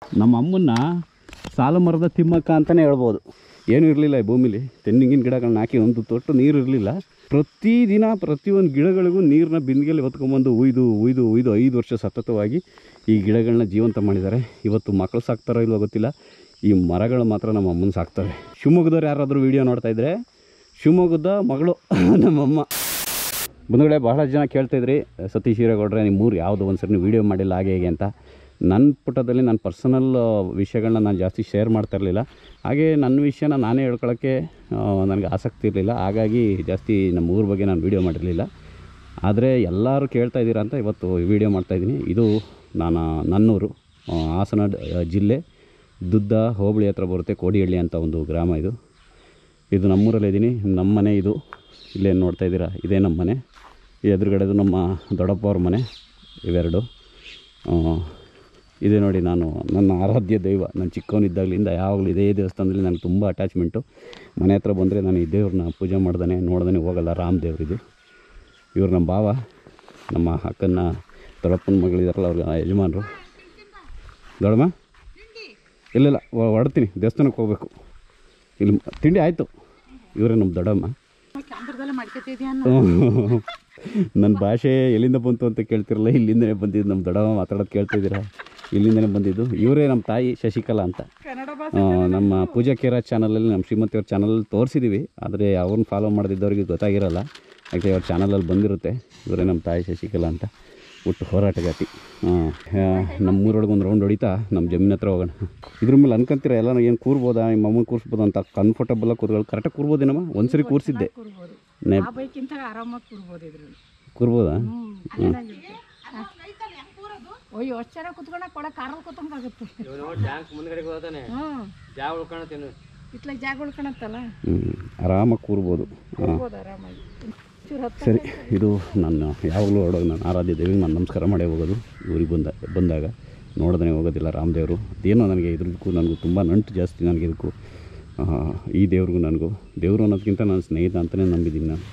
ನಮ್ಮ ಅಮ್ಮನ್ನ ಸಾಲು ಮರದ ತಿಮ್ಮಕ್ಕ ಅಂತಲೇ ಹೇಳ್ಬೋದು. ಏನೂ ಇರಲಿಲ್ಲ ಈ ಭೂಮಿಲಿ, ತೆಂಗಿನ ಗಿಡಗಳನ್ನ ಹಾಕಿ ಒಂದು ತೊಟ್ಟು ನೀರು ಇರಲಿಲ್ಲ. ಪ್ರತಿದಿನ ಪ್ರತಿಯೊಂದು ಗಿಡಗಳಿಗೂ ನೀರನ್ನ ಬಿಂದಿಗೆಯಲ್ಲಿ ಹೊತ್ಕೊಂಬಂದು ಉಯ್ದು 5 ವರ್ಷ ಸತತವಾಗಿ ಈ ಗಿಡಗಳನ್ನ ಜೀವಂತ ಮಾಡಿದ್ದಾರೆ. ಇವತ್ತು ಮಕ್ಕಳು ಸಾಕ್ತಾರೋ ಇಲ್ವೋ ಗೊತ್ತಿಲ್ಲ, ಈ ಮರಗಳು ಮಾತ್ರ ನಮ್ಮ ಅಮ್ಮನ ಸಾಕ್ತವೆ. ಶಿವಮೊಗ್ಗದವ್ರು ಯಾರಾದರೂ ವೀಡಿಯೋ ನೋಡ್ತಾಯಿದ್ರೆ, ಶಿವಮೊಗ್ಗದ ಮಗಳು ನಮ್ಮಮ್ಮ. ಬಂಧುಗಳೇ, ಬಹಳ ಜನ ಕೇಳ್ತಾಯಿದ್ರಿ, ಸತೀಶ್ ಹಿರೇಗೌಡ್ರೆ ನಿಮ್ಮೂರು ಯಾವುದು ಒಂದ್ಸರಿ ನೀವು ವೀಡಿಯೋ ಮಾಡಿಲ್ಲ ಹಾಗೆ ಹೇಗೆ ಅಂತ. ನನ್ನ ಪುಟದಲ್ಲಿ ನನ್ನ ಪರ್ಸನಲ್ ವಿಷಯಗಳನ್ನ ನಾನು ಜಾಸ್ತಿ ಶೇರ್ ಮಾಡ್ತಾ ಇರಲಿಲ್ಲ. ಹಾಗೆ ನನ್ನ ವಿಷಯನ ನಾನೇ ಹೇಳ್ಕೊಳ್ಳೋಕ್ಕೆ ನನಗೆ ಆಸಕ್ತಿ ಇರಲಿಲ್ಲ. ಹಾಗಾಗಿ ಜಾಸ್ತಿ ನಮ್ಮ ಊರ ಬಗ್ಗೆ ನಾನು ವೀಡಿಯೋ ಮಾಡಿರಲಿಲ್ಲ. ಆದರೆ ಎಲ್ಲರೂ ಕೇಳ್ತಾ ಇದ್ದೀರಾ ಅಂತ ಇವತ್ತು ವೀಡಿಯೋ ಮಾಡ್ತಾಯಿದ್ದೀನಿ. ಇದು ನನ್ನೂರು, ಹಾಸನ ಜಿಲ್ಲೆ ದುದ್ದ ಹೋಬಳಿ ಹತ್ರ ಬರುತ್ತೆ. ಕೋಡಿಹಳ್ಳಿ ಅಂತ ಒಂದು ಗ್ರಾಮ. ಇದು ನಮ್ಮೂರಲ್ಲಿದ್ದೀನಿ. ನಮ್ಮ ಮನೆ ಇದು. ಇಲ್ಲೇನು ನೋಡ್ತಾ ಇದ್ದೀರಾ, ಇದೇ ನಮ್ಮ ಮನೆ. ಎದುರುಗಡೆದು ನಮ್ಮ ದೊಡ್ಡಪ್ಪ ಅವ್ರ ಮನೆ. ಇವೆರಡು ಇದೇ ನೋಡಿ. ನನ್ನ ಆರಾಧ್ಯ ದೈವ, ನಾನು ಚಿಕ್ಕವನಿದ್ದಾಗಲಿಂದ ಯಾವಾಗಲೂ ಇದೇ ದೇವಸ್ಥಾನದಲ್ಲಿ ನನಗೆ ತುಂಬ ಅಟ್ಯಾಚ್ಮೆಂಟು. ಮನೆ ಹತ್ರ ಬಂದರೆ ನಾನು ಈ ದೇವ್ರನ್ನ ಪೂಜೆ ಮಾಡ್ದೇ ನೋಡ್ದೇ ಹೋಗಲ್ಲ. ರಾಮ್ ದೇವ್ರಿದು. ಇವ್ರು ನಮ್ಮ ಭಾವ, ನಮ್ಮ ಅಕ್ಕನ ದೊಡ್ಡಪ್ಪನ ಮಗಳಿದಾರಲ್ಲ ಅವ್ರಿಗೆ ಯಜಮಾನರು. ದೊಡ್ಡಮ್ಮ ಇಲ್ಲ ಹೊಡ್ತೀನಿ, ದೇವಸ್ಥಾನಕ್ಕೆ ಹೋಗಬೇಕು. ಇಲ್ಲಿ ತಿಂಡಿ ಆಯಿತು. ಇವರೇ ನಮ್ಮ ದೊಡ್ಡಮ್ಮ. ನನ್ನ ಭಾಷೆ ಎಲ್ಲಿಂದ ಬಂತು ಅಂತ ಕೇಳ್ತಿರಲ್ಲ, ಇಲ್ಲಿಂದನೇ ಬಂದಿದ್ದು. ನಮ್ಮ ದೊಡ್ಡಮ್ಮ ಮಾತಾಡೋದು ಕೇಳ್ತಿದ್ದೀರಾ, ಇಲ್ಲಿಂದನೇ ಬಂದಿದ್ದು. ಇವರೇ ನಮ್ಮ ತಾಯಿ ಶಶಿಕಲಾ ಅಂತ. ನಮ್ಮ ಪೂಜಾ ಕೇರ ಚಾನಲಲ್ಲಿ, ನಮ್ಮ ಶ್ರೀಮತಿಯವ್ರ ಚಾನಲಲ್ಲಿ ತೋರಿಸಿದ್ದೀವಿ. ಆದರೆ ಅವ್ರನ್ನ ಫಾಲೋ ಮಾಡದಿದ್ದವ್ರಿಗೆ ಗೊತ್ತಾಗಿರಲ್ಲ. ಯಾಕೆ ಅವ್ರ ಚಾನಲಲ್ಲಿ ಬಂದಿರುತ್ತೆ. ಇವರೇ ನಮ್ಮ ತಾಯಿ ಶಶಿಕಲಾ ಅಂತ, ಹುಟ್ಟು ಹೋರಾಟಗಾತಿ. ನಮ್ಮೂರೊಳಗೆ ಒಂದು ರೌಂಡ್ ಹೊಡಿತಾ ನಮ್ಮ ಜಮೀನ್ ಹತ್ರ ಹೋಗೋಣ. ಇದ್ರ ಮೇಲೆ ಅನ್ಕೊಂತೀರ ಎಲ್ಲ ಏನು ಕೂರ್ಬೋದಾ, ನಿಮ್ಮ ಅಮ್ಮನ ಕೂರಿಸ್ಬೋದು ಅಂತ. ಕಂಫರ್ಟಬಲ್ ಕೂರ್ಗಳು ಕರೆಕ್ಟಾಗಿ ಕೂರ್ಬೋದೇನಮ್ಮ? ಒಂದ್ಸರಿ ಕೂರಿಸಿದ್ದೆ. ಕೂರ್ಬೋದಾ? ಆರಾಮಾಗಿ ಕೂರ್ಬೋದು. ಸರಿ, ಇದು ನಾನು ಯಾವಾಗಲೂ ಹೊರಡೋದು. ನಾನು ಆರಾಧ್ಯ ದೇವಿಗೆ ನಾನು ನಮಸ್ಕಾರ ಮಾಡೇ ಹೋಗೋದು. ಊರಿಗೆ ಬಂದಾಗ ನೋಡ್ದೇ ಹೋಗೋದಿಲ್ಲ ರಾಮದೇವರು. ಅದೇನೋ ನನಗೆ ಇದ್ರದಕ್ಕೂ ನನಗೂ ತುಂಬ ನಂಟು ಜಾಸ್ತಿ. ನನಗೆ ಇದಕ್ಕೂ ಈ ದೇವ್ರಿಗೂ ನನಗೂ, ದೇವರು ಅನ್ನೋದಕ್ಕಿಂತ ನಾನು ಸ್ನೇಹಿತ ಅಂತಲೇ ನಂಬಿದ್ದೀನಿ ನಾನು.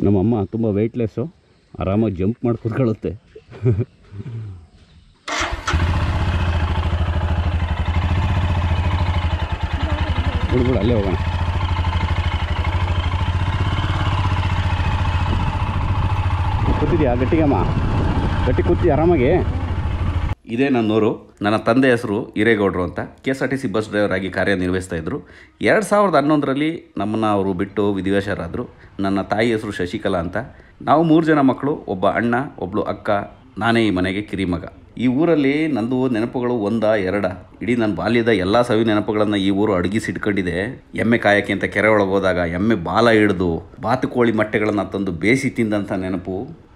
ನಮ್ಮಮ್ಮ ತುಂಬ ವೆಯ್ಟ್ಲೆಸ್ಸು, ಆರಾಮಾಗಿ ಜಂಪ್ ಮಾಡಿ ಕೂತ್ಕೊಳ್ಳುತ್ತೆ. ಬಿಡ್ಬಿಡು, ಅಲ್ಲೇ ಹೋಗೋಣ. ಕೂತಿದ್ಯಾ ಗಟ್ಟಿಗಮ್ಮ? ಗಟ್ಟಿ ಕೂತಿ ಆರಾಮಾಗಿ. ಇದೇ ನನ್ನೂರು. ನನ್ನ ತಂದೆ ಹೆಸರು ಹಿರೇಗೌಡರು ಅಂತ. KSRTC ಬಸ್ ಡ್ರೈವರ್ ಆಗಿ ಕಾರ್ಯನಿರ್ವಹಿಸ್ತಾಯಿದ್ರು. 2011ರಲ್ಲಿ ನಮ್ಮನ್ನು ಅವರು ಬಿಟ್ಟು ವಿಧಿವಶರಾದರು. ನನ್ನ ತಾಯಿ ಹೆಸರು ಶಶಿಕಲಾ ಅಂತ. ನಾವು 3 ಜನ ಮಕ್ಕಳು, ಒಬ್ಬ ಅಣ್ಣ, ಒಬ್ಬಳು ಅಕ್ಕ, ನಾನೇ ಈ ಮನೆಗೆ ಕಿರಿಮಗ. ಈ ಊರಲ್ಲಿ ನಂದು ನೆನಪುಗಳು 1-2. ಇಡೀ ನನ್ನ ಬಾಲ್ಯದ ಎಲ್ಲ ಸವಿ ನೆನಪುಗಳನ್ನು ಈ ಊರು ಅಡಗಿಸಿಟ್ಕೊಂಡಿದೆ. ಎಮ್ಮೆ ಕಾಯಕ್ಕೆ ಅಂತ ಕೆರೆ ಒಳಗೆ ಹೋದಾಗ ಎಮ್ಮೆ ಬಾಲ ಹಿಡಿದು ಬಾತುಕೋಳಿ ಮೊಟ್ಟೆಗಳನ್ನು ತಂದು ಬೇಯಿಸಿ ತಿಂದಂಥ ನೆನಪು.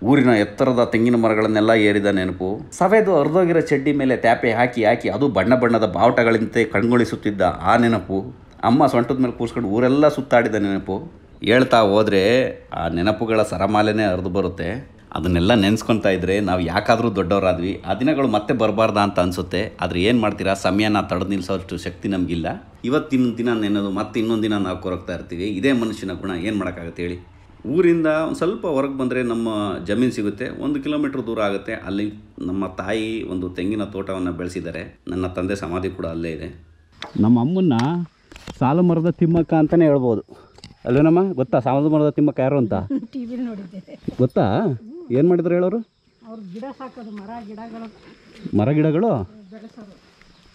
ಊರಿನ ಎತ್ತರದ ತೆಂಗಿನ ಮರಗಳನ್ನೆಲ್ಲ ಏರಿದ ನೆನಪು. ಸವೆದು ಹರಿದೋಗಿರೋ ಚಡ್ಡಿ ಮೇಲೆ ತ್ಯಾಪೆ ಹಾಕಿ ಅದು ಬಣ್ಣ ಬಣ್ಣದ ಬಾವುಟಗಳಂತೆ ಕಣ್ಗೊಳಿಸುತ್ತಿದ್ದ ಆ ನೆನಪು. ಅಮ್ಮ ಸೊಂಟದ ಮೇಲೆ ಕೂರಿಸ್ಕೊಂಡು ಊರೆಲ್ಲ ಸುತ್ತಾಡಿದ ನೆನಪು. ಹೇಳ್ತಾ ಹೋದರೆ ಆ ನೆನಪುಗಳ ಸರಮಾಲೆನೇ ಹರಿದು ಬರುತ್ತೆ. ಅದನ್ನೆಲ್ಲ ನೆನೆಸ್ಕೊತಾ ಇದ್ದರೆ ನಾವು ಯಾಕಾದರೂ ದೊಡ್ಡವರಾದ್ವಿ. ಆ ದಿನಗಳು ಮತ್ತೆ ಬರಬಾರ್ದ ಅಂತ ಅನಿಸುತ್ತೆ. ಆದರೆ ಏನು ಮಾಡ್ತೀರಾ, ಸಮಯನ ತಡೆದು ನಿಲ್ಲಿಸೋಷ್ಟು ಶಕ್ತಿ ನಮಗಿಲ್ಲ. ಇವತ್ತಿನ ದಿನ ನೆನೋದು ಮತ್ತೆ ಇನ್ನೊಂದು ದಿನ ನಾವು ಕೊರಗ್ತಾ ಇರ್ತೀವಿ. ಇದೇ ಮನುಷ್ಯನ ಗುಣ. ಏನು ಮಾಡೋಕ್ಕಾಗತ್ತೆ ಹೇಳಿ. ಊರಿಂದ ಒಂದು ಸ್ವಲ್ಪ ಹೊರಗೆ ಬಂದರೆ ನಮ್ಮ ಜಮೀನು ಸಿಗುತ್ತೆ. 1 ಕಿಲೋಮೀಟ್ರ್ ದೂರ ಆಗುತ್ತೆ. ಅಲ್ಲಿ ನಮ್ಮ ತಾಯಿ ಒಂದು ತೆಂಗಿನ ತೋಟವನ್ನು ಬೆಳೆಸಿದ್ದಾರೆ. ನನ್ನ ತಂದೆ ಸಮಾಧಿ ಕೂಡ ಅಲ್ಲೇ ಇದೆ. ನಮ್ಮ ಅಮ್ಮನ್ನ ಸಾಲು ಮರದ ತಿಮ್ಮಕ್ಕ ಅಂತಲೇ ಹೇಳ್ಬೋದು. ಅಲ್ವೇನಮ್ಮ? ಗೊತ್ತಾ ಸಾಲು ಮರದ ತಿಮ್ಮಕ್ಕ ಯಾರು ಅಂತ? ಗೊತ್ತಾ? ಏನು ಮಾಡಿದ್ರು ಹೇಳೋರು? ಮರ ಗಿಡಗಳು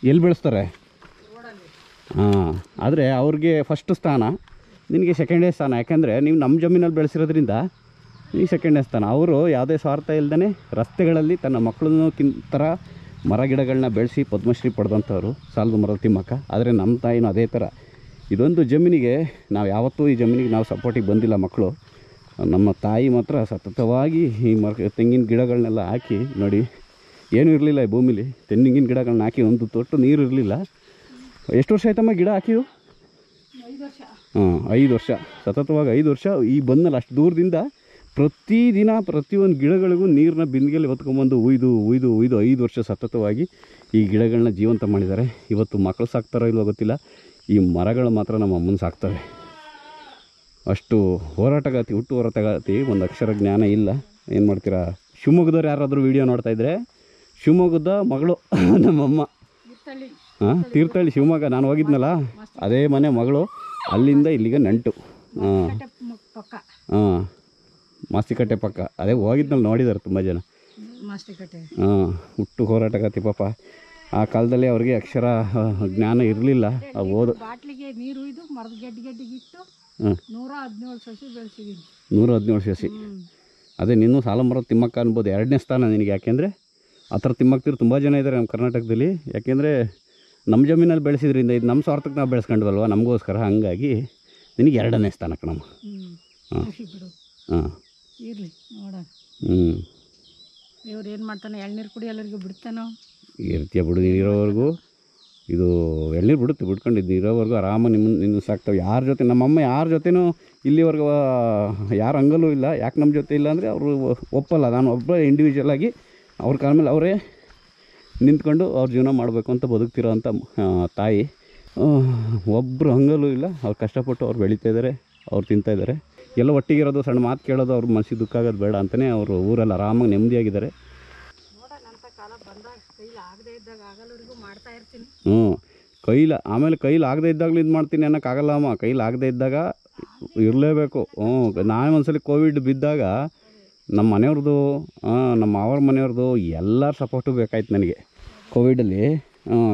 ಎಲ್ಲಿ ಬೆಳೆಸ್ತಾರೆ? ಆದರೆ ಅವ್ರಿಗೆ ಫಸ್ಟ್ ಸ್ಥಾನ, ನಿನಗೆ ಸೆಕೆಂಡೇ ಸ್ಥಾನ. ಯಾಕೆಂದರೆ ನೀವು ನಮ್ಮ ಜಮೀನಲ್ಲಿ ಬೆಳೆಸಿರೋದ್ರಿಂದ ನೀವು ಸೆಕೆಂಡೇ ಸ್ಥಾನ. ಅವರು ಯಾವುದೇ ಸ್ವಾರ್ಥ ಇಲ್ಲದೇ ರಸ್ತೆಗಳಲ್ಲಿ ತನ್ನ ಮಕ್ಕಳನ್ನು ಥರ ಮರ ಗಿಡಗಳನ್ನ ಬೆಳೆಸಿ ಪದ್ಮಶ್ರೀ ಪಡೆದಂಥವ್ರು ಸಾಲದ ಮರದ ತಿಮ್ಮಕ್ಕ. ಆದರೆ ನಮ್ಮ ತಾಯಿನೂ ಅದೇ ಥರ. ಇದೊಂದು ಜಮೀನಿಗೆ ನಾವು ಯಾವತ್ತೂ ಈ ಜಮೀನಿಗೆ ನಾವು ಸಪೋರ್ಟಿಗೆ ಬಂದಿಲ್ಲ ಮಕ್ಕಳು. ನಮ್ಮ ತಾಯಿ ಮಾತ್ರ ಸತತವಾಗಿ ಈ ತೆಂಗಿನ ಗಿಡಗಳನ್ನೆಲ್ಲ ಹಾಕಿ ನೋಡಿ. ಏನೂ ಇರಲಿಲ್ಲ ಈ ಭೂಮಿಲಿ, ತೆಂಗಿನ ಗಿಡಗಳನ್ನ ಹಾಕಿ ಒಂದು ತೊಟ್ಟು ನೀರು ಇರಲಿಲ್ಲ. ಎಷ್ಟು ವರ್ಷ ಆಯ್ತಮ್ಮ ಗಿಡ ಹಾಕಿವು? 5 ವರ್ಷ. ಸತತವಾಗಿ 5 ವರ್ಷ. ಈ ಬಂದಲ್ಲಿ ಅಷ್ಟು ದೂರದಿಂದ ಪ್ರತಿದಿನ ಪ್ರತಿಯೊಂದು ಗಿಡಗಳಿಗೂ ನೀರನ್ನ ಬಿಂದಿಗೆಯಲ್ಲಿ ಹೊತ್ಕೊಂಬಂದು ಉಯ್ದು 5 ವರ್ಷ ಸತತವಾಗಿ ಈ ಗಿಡಗಳನ್ನ ಜೀವಂತ ಮಾಡಿದ್ದಾರೆ. ಇವತ್ತು ಮಕ್ಕಳು ಸಾಕ್ತಾರೋ ಇಲ್ವೋ ಗೊತ್ತಿಲ್ಲ, ಈ ಮರಗಳು ಮಾತ್ರ ನಮ್ಮ ಅಮ್ಮನ ಸಾಕ್ತವೆ. ಅಷ್ಟು ಹೋರಾಟಗಾತಿ, ಹುಟ್ಟು ಹೋರಾಟಗಾತಿ. ಒಂದು ಅಕ್ಷರ ಜ್ಞಾನ ಇಲ್ಲ. ಏನು ಮಾಡ್ತೀರಾ? ಶಿವಮೊಗ್ಗದವ್ರು ಯಾರಾದರೂ ವೀಡಿಯೋ ನೋಡ್ತಾಯಿದ್ರೆ, ಶಿವಮೊಗ್ಗದ ಮಗಳು ನಮ್ಮಮ್ಮ. ಹಾಂ, ತೀರ್ಥಹಳ್ಳಿ ಶಿವಮೊಗ್ಗ. ನಾನು ಹೋಗಿದ್ನಲ್ಲ ಅದೇ ಮನೆ ಮಗಳು. ಅಲ್ಲಿಂದ ಇಲ್ಲಿಗೆ ನಂಟು. ಹಾಂ ಹಾಂ, ಮಾಸ್ತಿಕಟ್ಟೆ ಪಕ್ಕ. ಅದೇ ಹೋಗಿದ್ನಲ್ಲಿ ನೋಡಿದ್ದಾರೆ ತುಂಬ ಜನ. ಹಾಂ, ಹುಟ್ಟು ಹೋರಾಟಗಾತಿ ಪಾಪ. ಆ ಕಾಲದಲ್ಲಿ ಅವ್ರಿಗೆ ಅಕ್ಷರ ಜ್ಞಾನ ಇರಲಿಲ್ಲ. ಓದು ಬಾಟ್ಲಿಗೆ ನೀರು ಇದು ಮರದ ಗೆಡ್ಡೆಗೆ ಇಟ್ಟು 117 ಸಸಿ ಬೆಳೆಸಿದ್ದೀನಿ. 117 ಸಸಿ. ಅದೇ ನೀನು ಸಾಲ ಮರದ ತಿಮ್ಮಕ್ಕ ಅನ್ಬೋದು. 2ನೇ ಸ್ಥಾನ ನಿನಗೆ. ಯಾಕೆಂದರೆ ಆ ಥರ ತಿಮ್ಮಕ್ತಿರು ತುಂಬ ಜನ ಇದ್ದಾರೆ ನಮ್ಮ ಕರ್ನಾಟಕದಲ್ಲಿ. ಯಾಕೆಂದರೆ ನಮ್ಮ ಜಮೀನಲ್ಲಿ ಬೆಳೆಸಿದ್ರಿಂದ ಇದು ನಮ್ಮ ಸ್ವಾರ್ಥಕ್ಕೆ ನಾವು ಬೆಳೆಸ್ಕೊಂಡ್ವಲ್ವ, ನಮಗೋಸ್ಕರ. ಹಂಗಾಗಿ ನಿನಗೆ 2ನೇ ಸ್ಥಾನ ಕಣಮ್ಮ. ಹಾಂ ಹಾಂ, ಇರಲಿ ನೋಡೋಣ. ಇವ್ರು ಏನು ಮಾಡ್ತಾನೆ, ಎಳ್ನೀರು ಕುಡಿ ಎಲ್ಲರಿಗೂ ಬಿಡ್ತಾನೋ. ಇರ್ತೀಯ ಬಿಡು, ನೀನು ಇರೋವರೆಗೂ. ಇದು ಎಳ್ನೀರು ಬಿಡುತ್ತೆ, ಬಿಡ್ಕೊಂಡಿದ್ದು ಇರೋವರೆಗೂ ಆರಾಮ ನಿನ್ನ ಸಾಕ್ತಾವೆ. ಯಾರ ಜೊತೆ ನಮ್ಮಮ್ಮ ಯಾರ ಜೊತೆನೂ ಇಲ್ಲಿವರೆಗೂ ಯಾರು ಹಂಗಲ್ಲೂ ಇಲ್ಲ. ಯಾಕೆ ನಮ್ಮ ಜೊತೆ ಇಲ್ಲ ಅಂದರೆ ಅವರು ಒಪ್ಪಲ್ಲ. ನಾನು ಒಬ್ಬ ಇಂಡಿವಿಜುವಲ್ ಆಗಿ ಅವ್ರ ಕಾಲ ಮೇಲೆ ಅವರೇ ನಿಂತ್ಕೊಂಡು ಅವ್ರ ಜೀವನ ಮಾಡಬೇಕು ಅಂತ ಬದುಕ್ತಿರೋ ಅಂಥ ತಾಯಿ. ಒಬ್ಬರು ಹಂಗಲ್ಲೂ ಇಲ್ಲ. ಅವ್ರು ಕಷ್ಟಪಟ್ಟು ಅವ್ರು ಬೆಳೀತಾಯಿದ್ದಾರೆ, ಅವ್ರು ತಿಂತಾಯಿದ್ದಾರೆ. ಎಲ್ಲ ಒಟ್ಟಿಗಿರೋದು, ಸಣ್ಣ ಮಾತು ಕೇಳೋದು, ಅವ್ರ ಮನಸ್ಸಿಗೆ ದುಃಖ ಆಗೋದು ಬೇಡ ಅಂತಲೇ ಅವರು ಊರಲ್ಲಿ ಆರಾಮಾಗಿ ನೆಮ್ಮದಿಯಾಗಿದ್ದಾರೆ. ಆಮೇಲೆ ಕೈಲಿ ಆಗದೆ ಇದ್ದಾಗಲೂ ಇದು ಮಾಡ್ತೀನಿ ಅನ್ನೋಕ್ಕಾಗಲ್ಲ ಅಮ್ಮ. ಕೈಲಿ ಆಗದೆ ಇದ್ದಾಗ ಇರಲೇಬೇಕು. ನಾನೇ ಒಂದ್ಸಲ ಕೋವಿಡ್ ಬಿದ್ದಾಗ ನಮ್ಮ ಮನೆಯವ್ರದ್ದು, ನಮ್ಮ ಅವ್ರ ಮನೆಯವ್ರದ್ದು ಎಲ್ಲರ ಸಪೋರ್ಟು ಬೇಕಾಯ್ತು ನನಗೆ. ಕೋವಿಡಲ್ಲಿ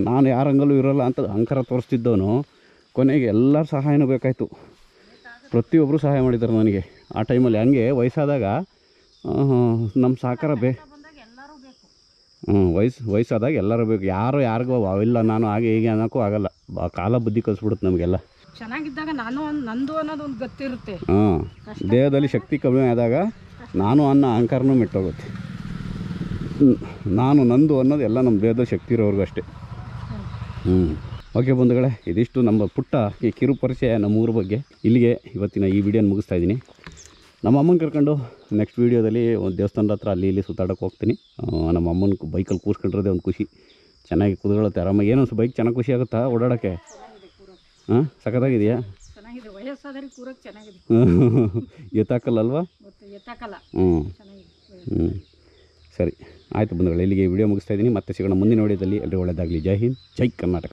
ನಾನು ಯಾರ ಹಂಗಲ್ಲೂ ಇರೋಲ್ಲ ಅಂತ ಅಹಂಕಾರ ತೋರಿಸ್ತಿದ್ದವನು ಕೊನೆಗೆ ಎಲ್ಲರ ಸಹಾಯನೂ ಬೇಕಾಯಿತು. ಪ್ರತಿಯೊಬ್ಬರು ಸಹಾಯ ಮಾಡಿದ್ದಾರೆ ನನಗೆ ಆ ಟೈಮಲ್ಲಿ. ಹಂಗೆ ವಯಸ್ಸಾದಾಗ ನಮ್ಮ ಸಹಕಾರ ವಯಸ್ಸಾದಾಗ ಎಲ್ಲರೂ ಬೇಕು. ಯಾರಿಗೂ ಅವಿಲ್ಲ ನಾನು ಹಾಗೆ ಹೀಗೆ ಅನ್ನೋಕ್ಕೂ ಆಗಲ್ಲ. ಕಾಲ ಬುದ್ಧಿ ಕಲಿಸ್ಬಿಡುತ್ತೆ ನಮಗೆಲ್ಲ. ಚೆನ್ನಾಗಿದ್ದಾಗ ನಾನು ನಂದು ಅನ್ನೋದು ಒಂದು ಗೊತ್ತಿರುತ್ತೆ. ದೇಹದಲ್ಲಿ ಶಕ್ತಿ ಕಡಿಮೆ ಆದಾಗ ನಾನು ಅನ್ನೋ ಅಹಂಕಾರನೂ ಮೆಟ್ಟೋಗುತ್ತೆ. ನಾನು ನಂದು ಅನ್ನೋದು ಎಲ್ಲ ನಮ್ಮ ದೇಹದಲ್ಲಿ ಶಕ್ತಿ ಇರೋವರೆಗೂ ಅಷ್ಟೇ. ಓಕೆ ಬಂಧುಗಳೇ, ಇದಿಷ್ಟು ನಮ್ಮ ಪುಟ್ಟ ಈ ಕಿರು ಪರಿಚಯ ನಮ್ಮೂರ ಬಗ್ಗೆ. ಇಲ್ಲಿಗೆ ಇವತ್ತಿನ ಈ ವಿಡಿಯೋನ ಮುಗಿಸ್ತಾ ಇದ್ದೀನಿ. ನಮ್ಮ ಅಮ್ಮನ ಕರ್ಕೊಂಡು ನೆಕ್ಸ್ಟ್ ವೀಡಿಯೋದಲ್ಲಿ ಒಂದು ದೇವಸ್ಥಾನದ ಹತ್ರ ಅಲ್ಲಿ ಇಲ್ಲಿ ಸುತ್ತಾಡೋಕ್ಕೆ ಹೋಗ್ತೀನಿ. ನಮ್ಮ ಅಮ್ಮನ ಬೈಕಲ್ಲಿ ಕೂರ್ಸ್ಕೊಂಡಿರೋದೇ ಒಂದು ಖುಷಿ. ಚೆನ್ನಾಗಿ ಕುತ್ಕೊಳ್ಳುತ್ತೆ ಆರಾಮಾಗಿ. ಏನೋ ಬೈಕ್ ಚೆನ್ನಾಗಿ ಖುಷಿ ಆಗುತ್ತಾ ಓಡಾಡೋಕ್ಕೆ? ಹಾಂ, ಸಖತ್ತಾಗಿದೆಯಾ? ಎತ್ತಾಕಲ್ಲಲ್ವಾ? ಸರಿ ಆಯಿತು ಬಂಧುಗಳೇ, ಇಲ್ಲಿಗೆ ವಿಡಿಯೋ ಮುಗಿಸ್ತಾ ಇದ್ದೀನಿ. ಮತ್ತೆ ಸಿಗೋಣ ಮುಂದಿನ ವಿಡಿಯೋದಲ್ಲಿ. ಎಲ್ಲರೂ ಒಳ್ಳೆಯದಾಗಲಿ. ಜೈ ಹಿಂದ್, ಜೈ ಕರ್ನಾಟಕ.